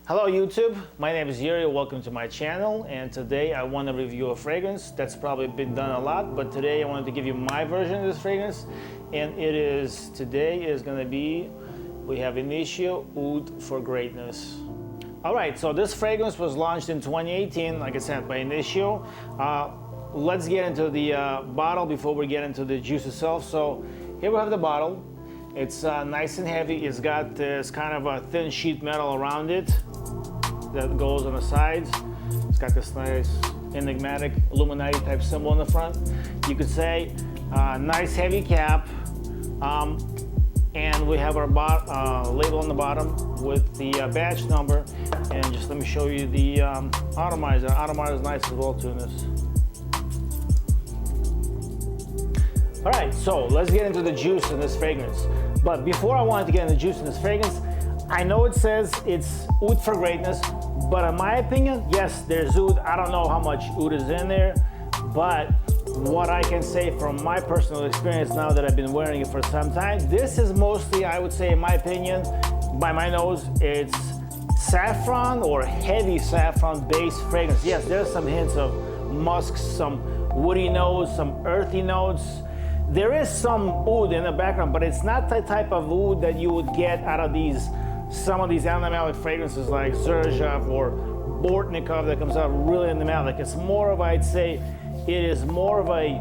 Hello YouTube, my name is Yuri, welcome to my channel, and today I want to review a fragrance that's probably been done a lot, but today I wanted to give you my version of this fragrance, and today is going to be, we have Initio Oud for Greatness. Alright, so this fragrance was launched in 2018, like I said, by Initio. Let's get into the bottle before we get into the juice itself. So here we have the bottle. It's nice and heavy. It's got this kind of a thin sheet metal around it that goes on the sides. It's got this nice enigmatic Illuminati type symbol in the front. You could say nice heavy cap. And we have our label on the bottom with the batch number. And just let me show you the atomizer. Atomizer is nice as well too in this. All right, so let's get into the juice in this fragrance. But before I wanted to get into the juice in this fragrance, I know it says it's oud for greatness, but in my opinion, yes, there's oud. I don't know how much oud is in there, but what I can say from my personal experience now that I've been wearing it for some time, this is mostly, I would say, in my opinion, by my nose, it's saffron or heavy saffron based fragrance. Yes, there's some hints of musk, some woody notes, some earthy notes. There is some oud in the background, but it's not the type of oud that you would get out of some of these animalic fragrances like Zerjaf or Bortnikov that comes out really animalic. It's more of, I'd say, it is more of I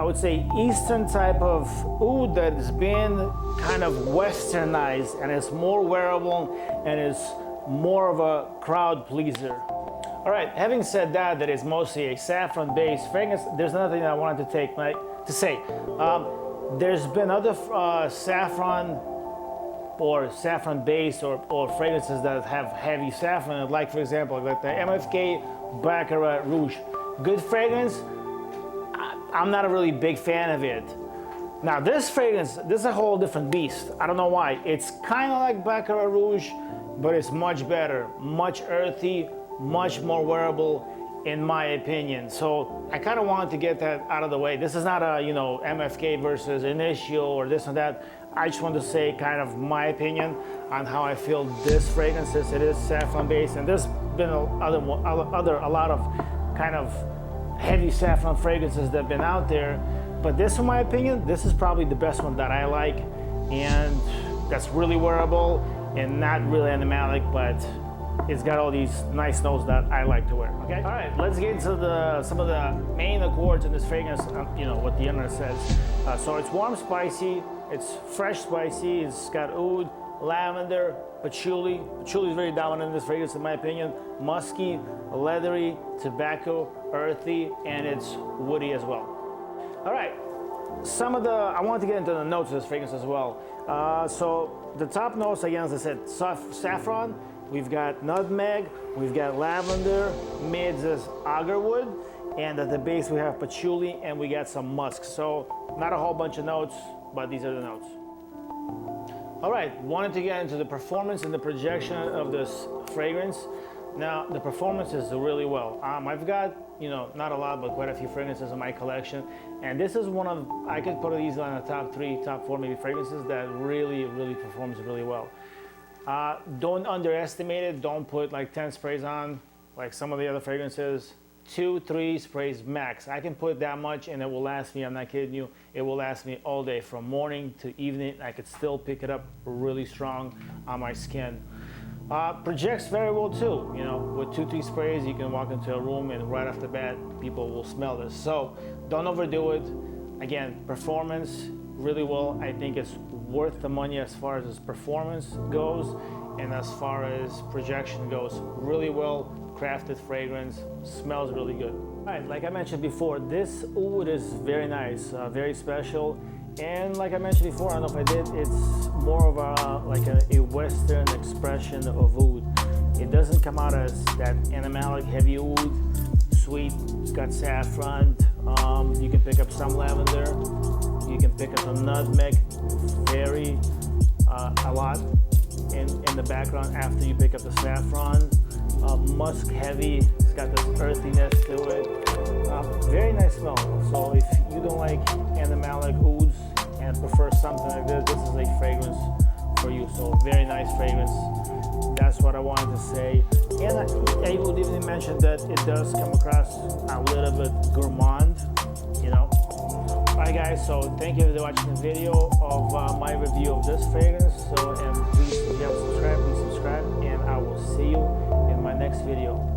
would say, Eastern type of oud that has been kind of westernized and is more wearable and is more of a crowd pleaser. All right, having said that, that is mostly a saffron-based fragrance, there's another thing I wanted to say. There's been other saffron or saffron-based or fragrances that have heavy saffron, like for example, like the MFK Baccarat Rouge. Good fragrance, I'm not a really big fan of it. Now this fragrance, this is a whole different beast. I don't know why. It's kind of like Baccarat Rouge, but it's much better, much earthy, much more wearable in my opinion. So I kind of wanted to get that out of the way. This is not a, MFK versus Initio or this and that. I just want to say kind of my opinion on how I feel this fragrance is. It is saffron based, and there's been a lot of kind of heavy saffron fragrances that have been out there. But this, in my opinion, this is probably the best one that I like, and that's really wearable and not really animalic, but it's got all these nice notes that I like to wear. Okay. All right. Let's get into some of the main accords in this fragrance. What the internet says. So it's warm, spicy. It's fresh, spicy. It's got oud, lavender, patchouli. Patchouli is very dominant in this fragrance, in my opinion. Musky, leathery, tobacco, earthy, and it's woody as well. All right. I wanted to get into the notes of this fragrance as well. So the top notes, again, as I said, saffron. We've got nutmeg, we've got lavender, mids is agarwood, and at the base we have patchouli, and we got some musk. So not a whole bunch of notes, but these are the notes. All right, wanted to get into the performance and the projection of this fragrance. Now the performance is really well. I've got, not a lot, but quite a few fragrances in my collection, and this is one of, I could put these on the top 3, top 4 maybe fragrances that really, really performs really well. Don't underestimate it. Don't put like 10 sprays on like some of the other fragrances. 2, 3 sprays max. I can put that much and it will last me, I'm not kidding you, it will last me all day from morning to evening. I could still pick it up really strong on my skin. Projects very well too. With 2, 3 sprays you can walk into a room and right off the bat people will smell this. So don't overdo it. Again, performance really well. I think it's worth the money as far as its performance goes and as far as projection goes. Really well crafted fragrance, smells really good. All right, like I mentioned before, this oud is very nice, very special, and like I mentioned before, I don't know if I did, it's more of a Western expression of oud. It doesn't come out as that animalic heavy oud, sweet, it's got saffron, you can pick up some lavender, you can pick up some nutmeg, a lot in the background after you pick up the saffron. Musk heavy, it's got this earthiness to it. Very nice smell. So if you don't like animalic ouds and prefer something like this is a fragrance for you. So very nice fragrance, That's what I wanted to say. And I would even mention that it does come across a little bit gourmand, you know. Alright guys, so thank you for watching the video of my review of this fragrance. So, and please, if you haven't subscribed, please subscribe, and I will see you in my next video.